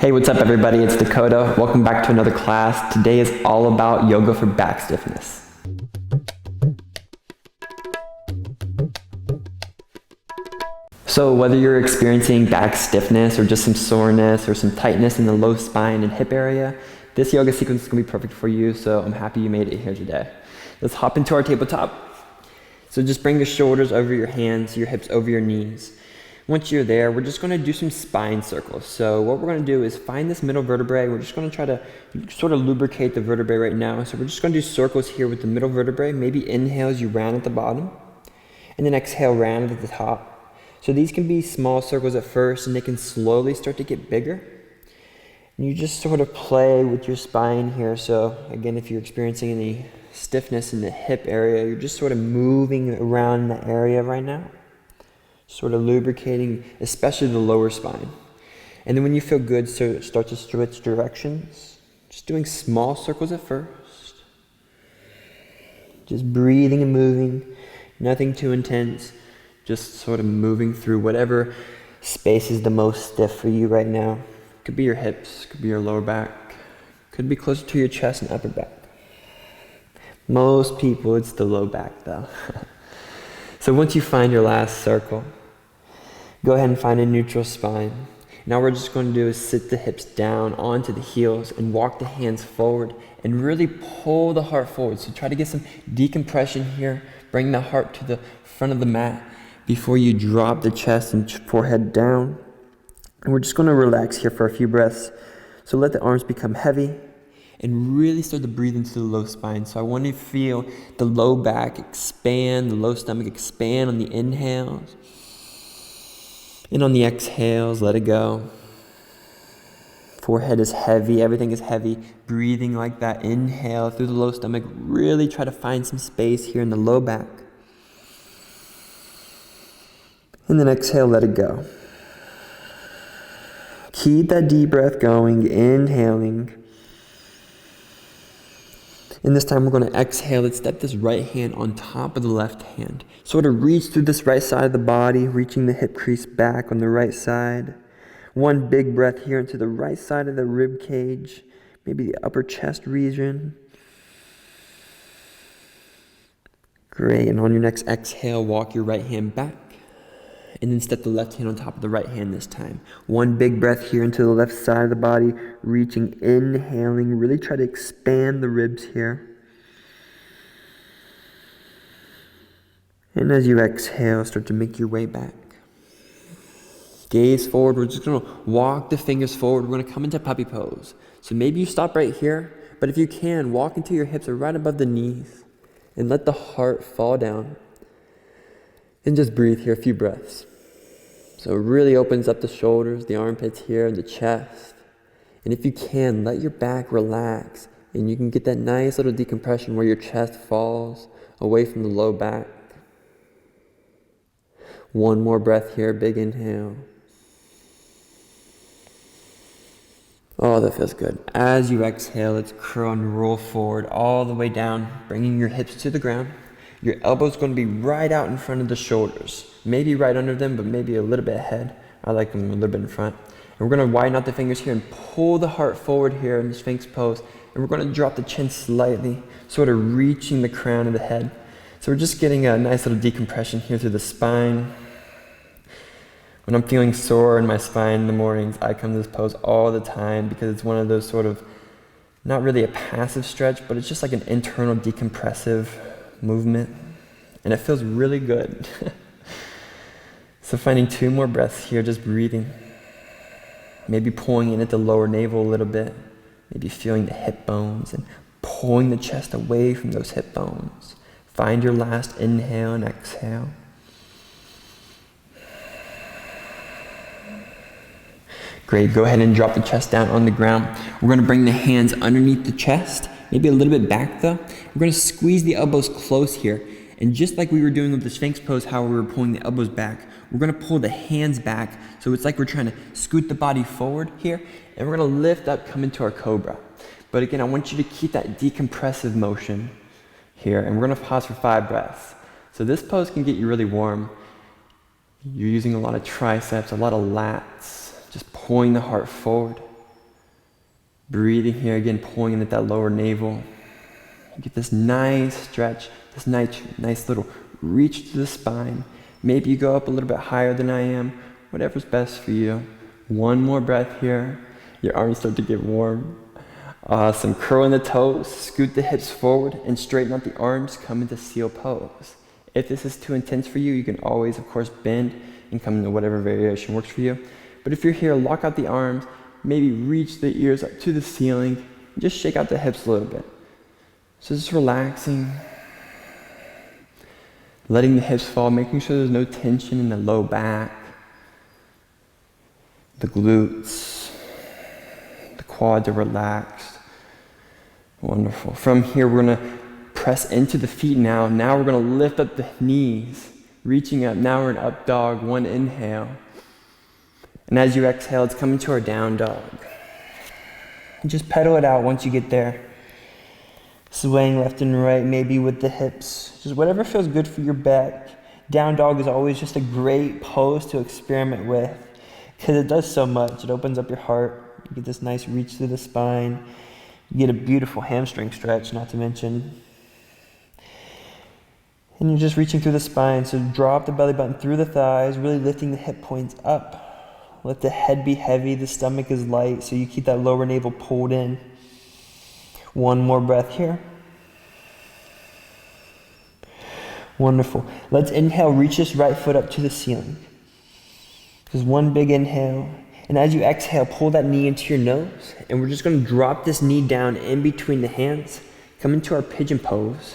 Hey, what's up everybody? It's Dakota. Welcome back to another class. Today is all about yoga for back stiffness. So whether you're experiencing back stiffness or just some soreness or some tightness in the low spine and hip area, this yoga sequence is going to be perfect for you, so I'm happy you made it here today. Let's hop into our tabletop. So just bring your shoulders over your hands, your hips over your knees. Once you're there, we're just going to do some spine circles. So what we're going to do is find this middle vertebrae. We're just going to try to sort of lubricate the vertebrae right now. So we're just going to do circles here with the middle vertebrae. Maybe inhale as you round at the bottom, and then exhale, round at the top. So these can be small circles at first, and they can slowly start to get bigger. And you just sort of play with your spine here. So again, if you're experiencing any stiffness in the hip area, you're just sort of moving around the area right now. Sort of lubricating, especially the lower spine. And then when you feel good, start to switch directions. Just doing small circles at first. Just breathing and moving, nothing too intense. Just sort of moving through whatever space is the most stiff for you right now. Could be your hips, could be your lower back, could be closer to your chest and upper back. Most people, it's the low back though. So once you find your last circle, go ahead and find a neutral spine. Now what we're just going to do is sit the hips down onto the heels and walk the hands forward and really pull the heart forward. So try to get some decompression here. Bring the heart to the front of the mat before you drop the chest and forehead down. And we're just going to relax here for a few breaths. So let the arms become heavy and really start to breathe into the low spine. So I want you to feel the low back expand, the low stomach expand on the inhales. And on the exhales, let it go. Forehead is heavy, everything is heavy. Breathing like that, inhale through the low stomach. Really try to find some space here in the low back. And then exhale, let it go. Keep that deep breath going, inhaling. And this time we're going to exhale. Let's step this right hand on top of the left hand. Sort of reach through this right side of the body, reaching the hip crease back on the right side. One big breath here into the right side of the rib cage, maybe the upper chest region. Great, and on your next exhale, walk your right hand back. And then step the left hand on top of the right hand this time. One big breath here into the left side of the body, reaching, inhaling. Really try to expand the ribs here. And as you exhale, start to make your way back. Gaze forward. We're just going to walk the fingers forward. We're going to come into puppy pose. So maybe you stop right here, but if you can, walk until your hips are right above the knees and let the heart fall down. And just breathe here, a few breaths. So it really opens up the shoulders, the armpits here, and the chest. And if you can, let your back relax. And you can get that nice little decompression where your chest falls away from the low back. One more breath here, big inhale. Oh, that feels good. As you exhale, let's curl and roll forward all the way down, bringing your hips to the ground. Your elbow's going to be right out in front of the shoulders. Maybe right under them, but maybe a little bit ahead. I like them a little bit in front. And we're going to widen out the fingers here and pull the heart forward here in the Sphinx pose. And we're going to drop the chin slightly, sort of reaching the crown of the head. So we're just getting a nice little decompression here through the spine. When I'm feeling sore in my spine in the mornings, I come to this pose all the time because it's one of those sort of, not really a passive stretch, but it's just like an internal decompressive movement, and it feels really good. So finding 2 more breaths here, just breathing. Maybe pulling in at the lower navel a little bit, maybe feeling the hip bones and pulling the chest away from those hip bones. Find your last inhale and exhale. Great, go ahead and drop the chest down on the ground. We're going to bring the hands underneath the chest, maybe a little bit back though. We're going to squeeze the elbows close here. And just like we were doing with the Sphinx pose, how we were pulling the elbows back, we're going to pull the hands back. So it's like we're trying to scoot the body forward here. And we're going to lift up, come into our Cobra. But again, I want you to keep that decompressive motion here. And we're going to pause for 5 breaths. So this pose can get you really warm. You're using a lot of triceps, a lot of lats, just pulling the heart forward. Breathing here again, pulling in at that lower navel. You get this nice stretch, this nice little reach to the spine. Maybe you go up a little bit higher than I am, whatever's best for you. One more breath here. Your arms start to get warm. Awesome. Curl in the toes, scoot the hips forward, and straighten out the arms. Come into seal pose. If this is too intense for you, you can always, of course, bend and come into whatever variation works for you. But if you're here, lock out the arms, maybe reach the ears up to the ceiling, and just shake out the hips a little bit. So just relaxing, letting the hips fall, making sure there's no tension in the low back, the glutes, the quads are relaxed. Wonderful. From here, we're gonna press into the feet now. Now we're gonna lift up the knees, reaching up. Now we're in up dog, one inhale. And as you exhale, it's coming to our down dog. And just pedal it out once you get there. Swaying left and right, maybe with the hips. Just whatever feels good for your back. Down dog is always just a great pose to experiment with because it does so much. It opens up your heart. You get this nice reach through the spine. You get a beautiful hamstring stretch, not to mention. And you're just reaching through the spine. So drop the belly button through the thighs, really lifting the hip points up. Let the head be heavy, the stomach is light, so you keep that lower navel pulled in. One more breath here. Wonderful. Let's inhale, reach this right foot up to the ceiling. Just one big inhale. And as you exhale, pull that knee into your nose. And we're just going to drop this knee down in between the hands. Come into our pigeon pose.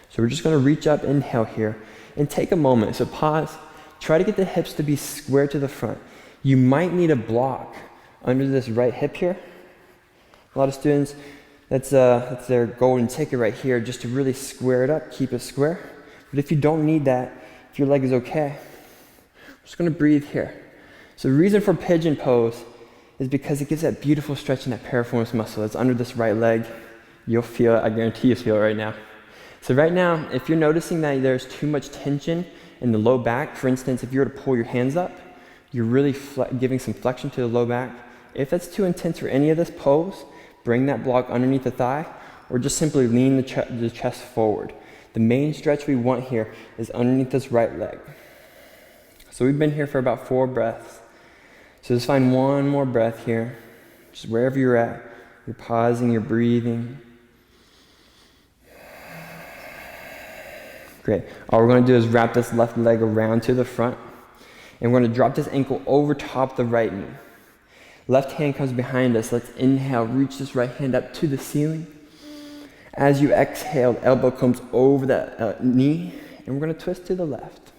So we're just going to reach up, inhale here. And take a moment. So pause. Try to get the hips to be square to the front. You might need a block under this right hip here. A lot of students, that's their golden ticket right here, just to really square it up, keep it square. But if you don't need that, if your leg is okay, we're just gonna breathe here. So the reason for pigeon pose is because it gives that beautiful stretch in that piriformis muscle that's under this right leg. You'll feel it, I guarantee you feel it right now. So right now, if you're noticing that there's too much tension in the low back, for instance, if you were to pull your hands up, you're really giving some flexion to the low back. If that's too intense for any of this pose, bring that block underneath the thigh, or just simply lean the chest forward. The main stretch we want here is underneath this right leg. So we've been here for about 4 breaths. So just find one more breath here. Just wherever you're at, you're pausing, you're breathing. Great. All we're going to do is wrap this left leg around to the front. And we're going to drop this ankle over top the right knee. Left hand comes behind us. Let's inhale, reach this right hand up to the ceiling. As you exhale, elbow comes over that knee, and we're going to twist to the left.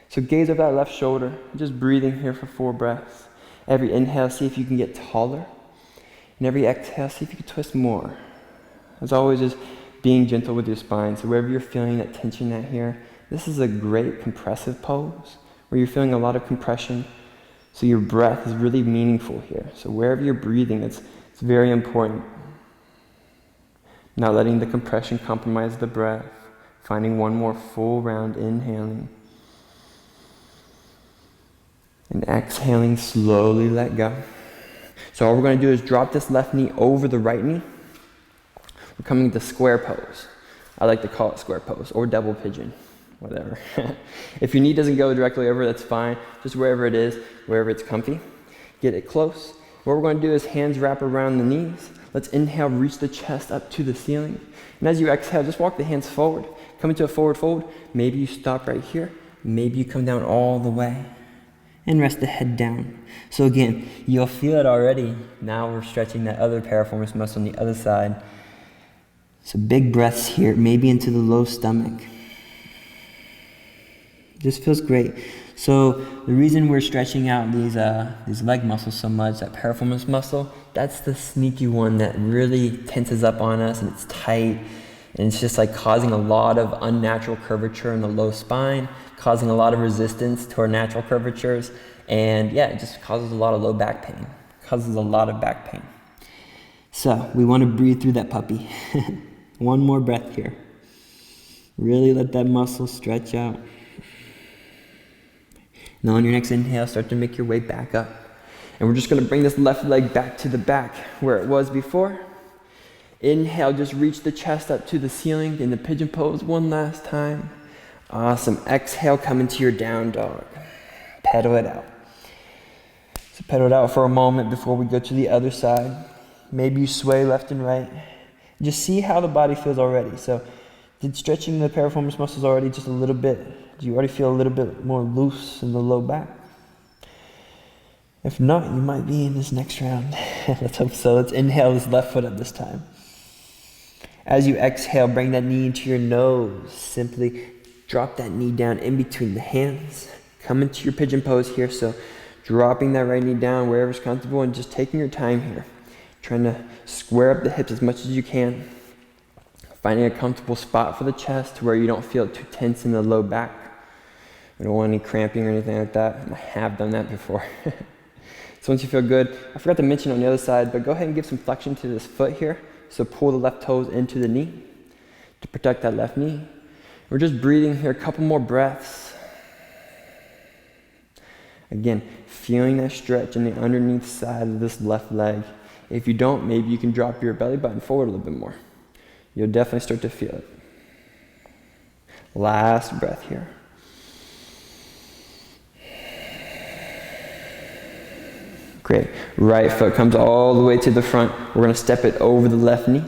So gaze over that left shoulder, just breathing here for 4 breaths. Every inhale, see if you can get taller. And every exhale, see if you can twist more. As always, just being gentle with your spine. So wherever you're feeling that tension at here, this is a great compressive pose, where you're feeling a lot of compression. So your breath is really meaningful here. So wherever you're breathing, it's very important. Not letting the compression compromise the breath. Finding one more full round, inhaling. And exhaling, slowly let go. So all we're going to do is drop this left knee over the right knee. We're coming to square pose. I like to call it square pose, or double pigeon. Whatever. If your knee doesn't go directly over, that's fine. Just wherever it is, wherever it's comfy. Get it close. What we're going to do is hands wrap around the knees. Let's inhale, reach the chest up to the ceiling. And as you exhale, just walk the hands forward. Come into a forward fold. Maybe you stop right here. Maybe you come down all the way. And rest the head down. So again, you'll feel it already. Now we're stretching that other piriformis muscle on the other side. So big breaths here, maybe into the low stomach. This feels great. So the reason we're stretching out these leg muscles so much, that piriformis muscle, that's the sneaky one that really tenses up on us, and it's tight, and it's just like causing a lot of unnatural curvature in the low spine, causing a lot of resistance to our natural curvatures, and yeah, it just causes a lot of low back pain, causes a lot of back pain. So we want to breathe through that puppy. One more breath here. Really let that muscle stretch out. Now on your next inhale, start to make your way back up. And we're just gonna bring this left leg back to the back where it was before. Inhale, just reach the chest up to the ceiling in the pigeon pose one last time. Awesome. Exhale, come into your down dog. Pedal it out. So pedal it out for a moment before we go to the other side. Maybe you sway left and right. Just see how the body feels already. So did stretching the piriformis muscles already just a little bit? Do you already feel a little bit more loose in the low back? If not, you might be in this next round. Let's hope so. Let's inhale this left foot up this time. As you exhale, bring that knee into your nose. Simply drop that knee down in between the hands. Come into your pigeon pose here. So dropping that right knee down wherever's comfortable and just taking your time here. Trying to square up the hips as much as you can. Finding a comfortable spot for the chest where you don't feel too tense in the low back. We don't want any cramping or anything like that. I have done that before. So once you feel good, I forgot to mention on the other side, but go ahead and give some flexion to this foot here. So pull the left toes into the knee to protect that left knee. We're just breathing here, a couple more breaths. Again, feeling that stretch in the underneath side of this left leg. If you don't, maybe you can drop your belly button forward a little bit more. You'll definitely start to feel it. Last breath here. Great. Right foot comes all the way to the front. We're going to step it over the left knee.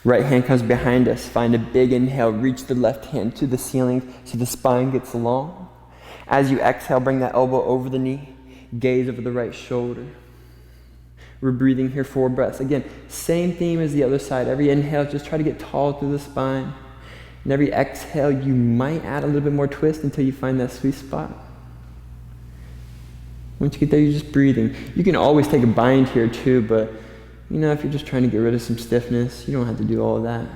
Right hand comes behind us. Find a big inhale. Reach the left hand to the ceiling so the spine gets long. As you exhale, bring that elbow over the knee. Gaze over the right shoulder. We're breathing here 4 breaths. Again, same theme as the other side. Every inhale, just try to get tall through the spine. And every exhale, you might add a little bit more twist until you find that sweet spot. Once you get there, you're just breathing. You can always take a bind here too, but you know, if you're just trying to get rid of some stiffness, you don't have to do all of that.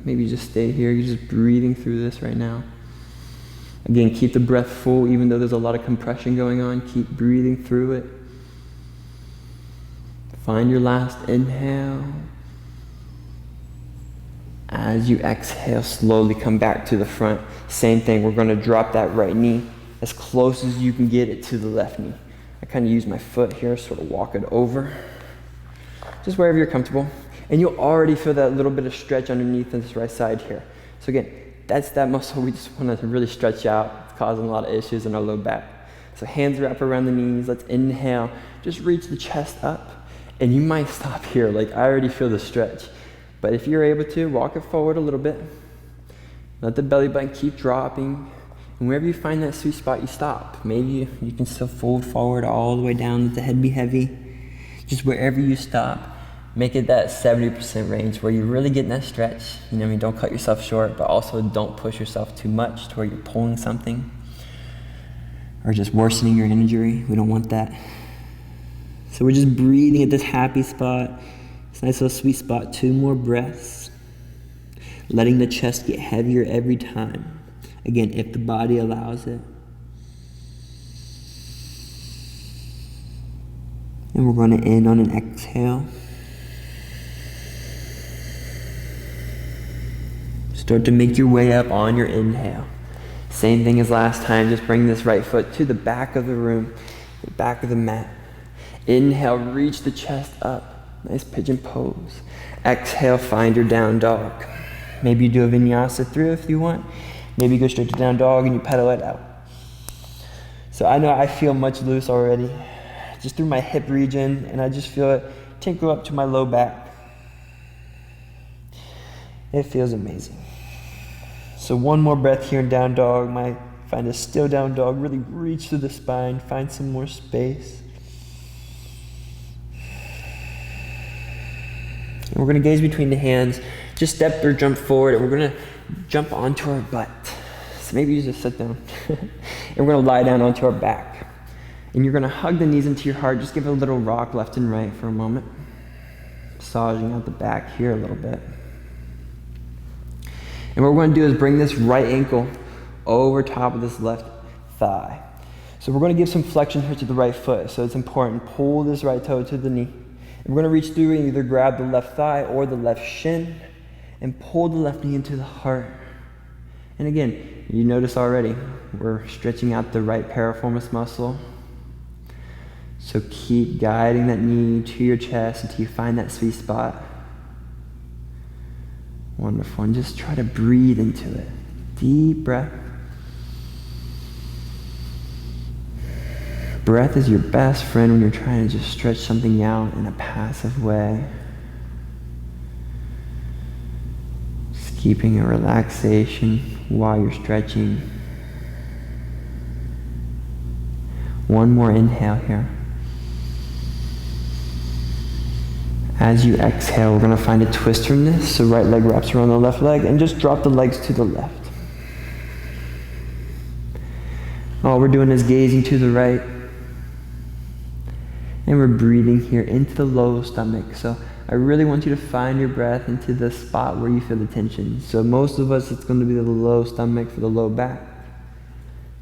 Maybe you just stay here. You're just breathing through this right now. Again, keep the breath full, even though there's a lot of compression going on. Keep breathing through it. Find your last inhale. As you exhale, slowly come back to the front. Same thing, we're going to drop that right knee as close as you can get it to the left knee. I kind of use my foot here, sort of walk it over. Just wherever you're comfortable. And you'll already feel that little bit of stretch underneath on this right side here. So again, that's that muscle we just want to really stretch out. It's causing a lot of issues in our low back. So hands wrap around the knees. Let's inhale. Just reach the chest up. And you might stop here. Like, I already feel the stretch. But if you're able to, walk it forward a little bit. Let the belly button keep dropping. And wherever you find that sweet spot, you stop. Maybe you can still fold forward all the way down, let the head be heavy. Just wherever you stop, make it that 70% range where you're really getting that stretch. You know what I mean? Don't cut yourself short, but also don't push yourself too much to where you're pulling something or just worsening your injury. We don't want that. So we're just breathing at this happy spot. It's a nice little sweet spot. 2 more breaths. Letting the chest get heavier every time. Again, if the body allows it. And we're going to end on an exhale. Start to make your way up on your inhale. Same thing as last time, just bring this right foot to the back of the room, the back of the mat. Inhale, reach the chest up. Nice pigeon pose. Exhale, find your down dog. Maybe you do a vinyasa through if you want. Maybe you go straight to down dog and you pedal it out. So I know I feel much loose already, just through my hip region, and I just feel it tinkle up to my low back. It feels amazing. So one more breath here in down dog. Might find a still down dog. Really reach through the spine. Find some more space. And we're going to gaze between the hands. Just step or jump forward, and we're going to jump onto our butt. So maybe you just sit down. And we're going to lie down onto our back. And you're going to hug the knees into your heart. Just give it a little rock left and right for a moment. Massaging out the back here a little bit. And what we're going to do is bring this right ankle over top of this left thigh. So we're going to give some flexion here to the right foot. So it's important. Pull this right toe to the knee. And we're going to reach through and either grab the left thigh or the left shin and pull the left knee into the heart. And again, you notice already, we're stretching out the right piriformis muscle. So keep guiding that knee to your chest until you find that sweet spot. Wonderful. And just try to breathe into it. Deep breath. Breath is your best friend when you're trying to just stretch something out in a passive way. Just keeping a relaxation while you're stretching. One more inhale here. As you exhale, we're going to find a twist from this. So right leg wraps around the left leg and just drop the legs to the left. All we're doing is gazing to the right. And we're breathing here into the low stomach. So I really want you to find your breath into the spot where you feel the tension. So most of us, it's going to be the low stomach for the low back.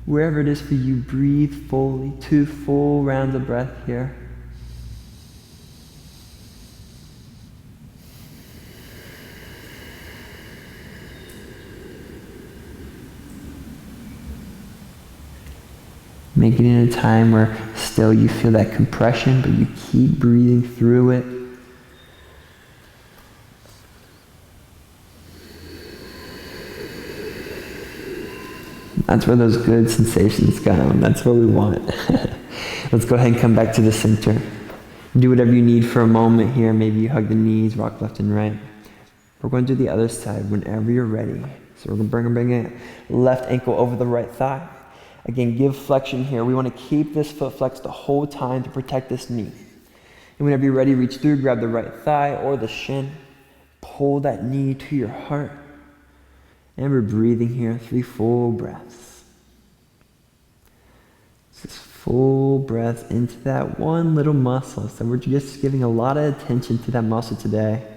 Wherever it is for you, breathe fully. 2 full rounds of breath here. Make it in a time where still you feel that compression, but you keep breathing through it. That's where those good sensations come. That's what we want. Let's go ahead and come back to the center. Do whatever you need for a moment here. Maybe you hug the knees, rock left and right. We're going to do the other side whenever you're ready. So we're going to bring it left ankle over the right thigh. Again, give flexion here. We want to keep this foot flexed the whole time to protect this knee. And whenever you're ready, reach through, grab the right thigh or the shin. Pull that knee to your heart. And we're breathing here, 3 full breaths. Just full breath into that one little muscle. So we're just giving a lot of attention to that muscle today.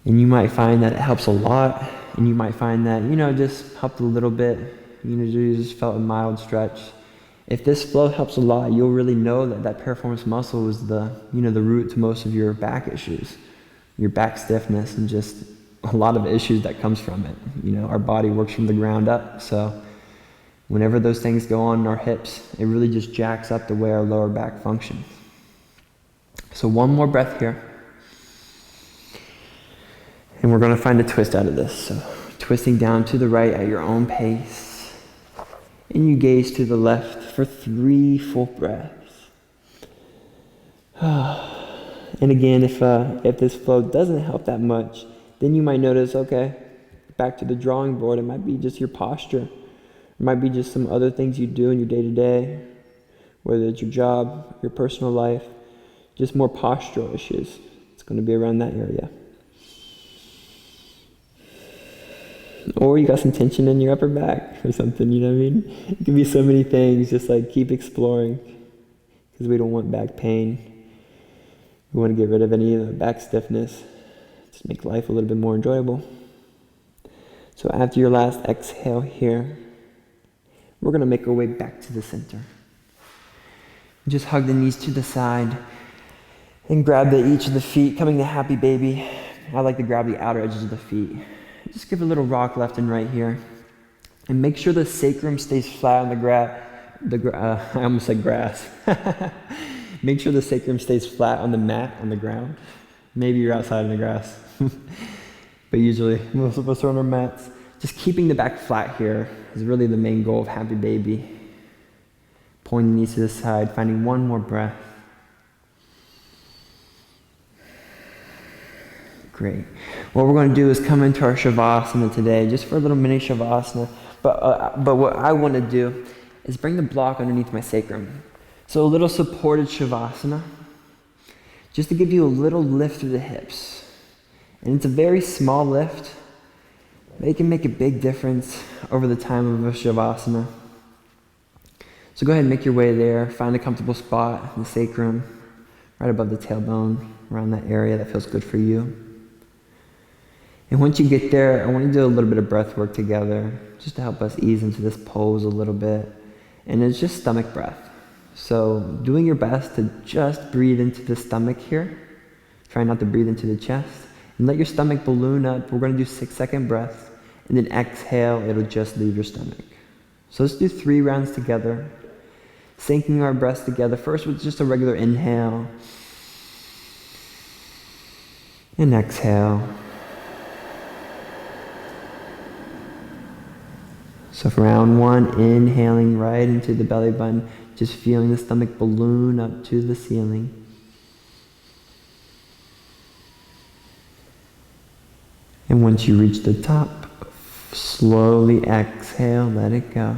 And you might find that it helps a lot. And you might find that, just helped a little bit. You just felt a mild stretch. If this flow helps a lot, you'll really know that piriformis muscle is the root to most of your back issues, your back stiffness, and just a lot of issues that comes from it. Our body works from the ground up. So whenever those things go on in our hips, it really just jacks up the way our lower back functions. So one more breath here. And we're going to find a twist out of this. So twisting down to the right at your own pace. And you gaze to the left for 3 full breaths. And again, if this flow doesn't help that much, then you might notice, okay, back to the drawing board. It might be just your posture. It might be just some other things you do in your day-to-day, whether it's your job, your personal life, just more postural issues. It's going to be around that area. Or you got some tension in your upper back or something, you know what I mean? It can be so many things, just like keep exploring, because we don't want back pain. We want to get rid of any of the back stiffness, just make life a little bit more enjoyable. So after your last exhale here, we're going to make our way back to the center. Just hug the knees to the side and grab each of the feet, coming to happy baby. I like to grab the outer edges of the feet. Just give a little rock left and right here. And make sure the sacrum stays flat on I almost said grass. Make sure the sacrum stays flat on the mat, on the ground. Maybe you're outside in the grass. But usually, most of us are on our mats. Just keeping the back flat here is really the main goal of happy baby. Pulling the knees to the side, finding one more breath. Great. What we're going to do is come into our shavasana today, just for a little mini shavasana. But what I want to do is bring the block underneath my sacrum. So a little supported shavasana, just to give you a little lift through the hips. And it's a very small lift, but it can make a big difference over the time of a shavasana. So go ahead and make your way there. Find a comfortable spot in the sacrum, right above the tailbone, around that area that feels good for you. And once you get there, I want to do a little bit of breath work together, just to help us ease into this pose a little bit. And it's just stomach breath. So doing your best to just breathe into the stomach here. Try not to breathe into the chest. And let your stomach balloon up. We're going to do 6-second breaths. And then exhale, it'll just leave your stomach. So let's do 3 rounds together. Syncing our breaths together, first with just a regular inhale. And exhale. So for round 1, inhaling right into the belly button, just feeling the stomach balloon up to the ceiling. And once you reach the top, slowly exhale, let it go.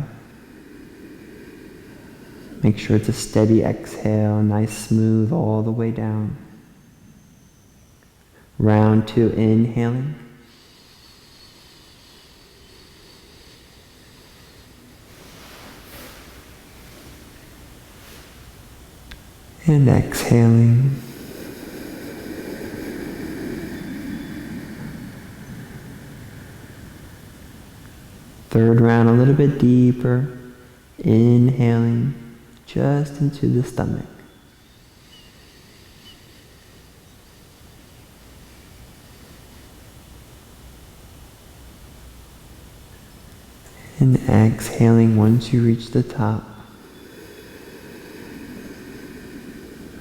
Make sure it's a steady exhale, nice smooth all the way down. Round 2, inhaling. And exhaling. Third round, a little bit deeper. Inhaling just into the stomach. And exhaling once you reach the top.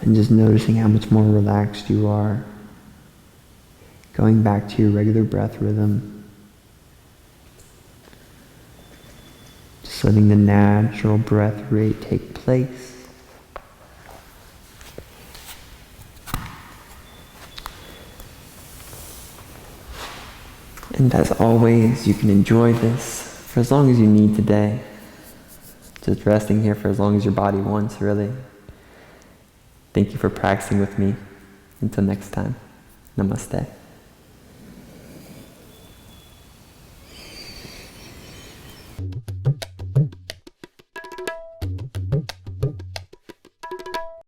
And just noticing how much more relaxed you are. Going back to your regular breath rhythm. Just letting the natural breath rate take place. And as always, you can enjoy this for as long as you need today. Just resting here for as long as your body wants, really. Thank you for practicing with me. Until next time, namaste.